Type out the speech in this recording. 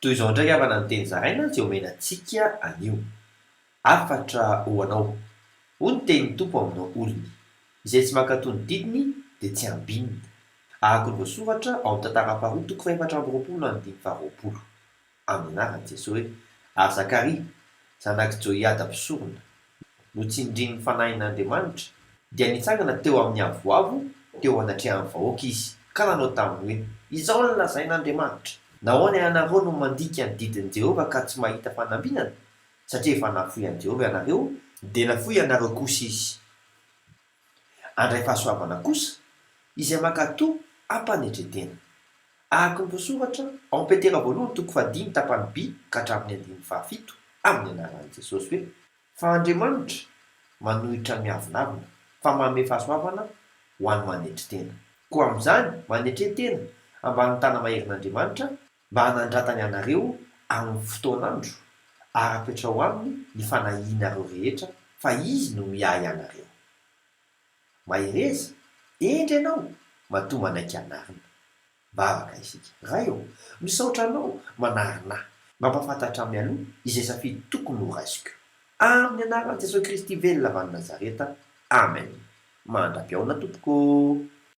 toy izao ndraiky avana ny teny zaraina zay omenantsika anio. Afatra ho anao, hoy ny tenin'ny tompo aminao olony, izay tsy mankatoy ny didiny dia tsy ambinina. Ahako ny voasoratra ao amin'ny tantara-pahoroa toko faha-efatra amby roapolo andimy faha-roapolo. Amin'ny anaran'i Jesosy hoe: ary Zakaria, zanaky Joiada mpisorona, no tsindrian'ny fanahin'Andriamanitra, dia nitsangana teo amin'ny avoavo teo anatrehan'ny vahoaka izy, ka nanao taminy hoe: izao no lazain'Andriamanitra, nahoana ianareo no mandika ny didin'i Jehovah ka tsy mahita fanambinana? Satria efa nafoy an'i Jehovah ianareo, dia nafoy ianareo kosa izy. Andray fahasoavana kosa izay mankatoa ampanetretena. Ahako ny voasoratra ao Petera voalohany toko fahadimy tapany B ka hatramin'ny andiny fahafito amin'ny anaran'i Jesosy hoe: fa Andriamanitra manohitra ny miavonavina, fa manome fahasoavana ho an'ny manetretena. Koa amin'izany manetretena ambany tana maherin'Andriamanitra mba hanandratany anareo amin'ny fotoan'andro, ary hapetra ho aminy ny fanahinareo rehetra, fa izy no miahy anareo. Mahireza, endry ianao, matoa manaiky anarina. Vavaka isika. Raha eo, misaotra anao manarina, mampafantatra amin'ny aloha izay safidy tokony ho raisiko. Amin'ny anaran'i Jesosy Kristy velona avy any Nazareta. Amen. Mandra-piaona tompoko.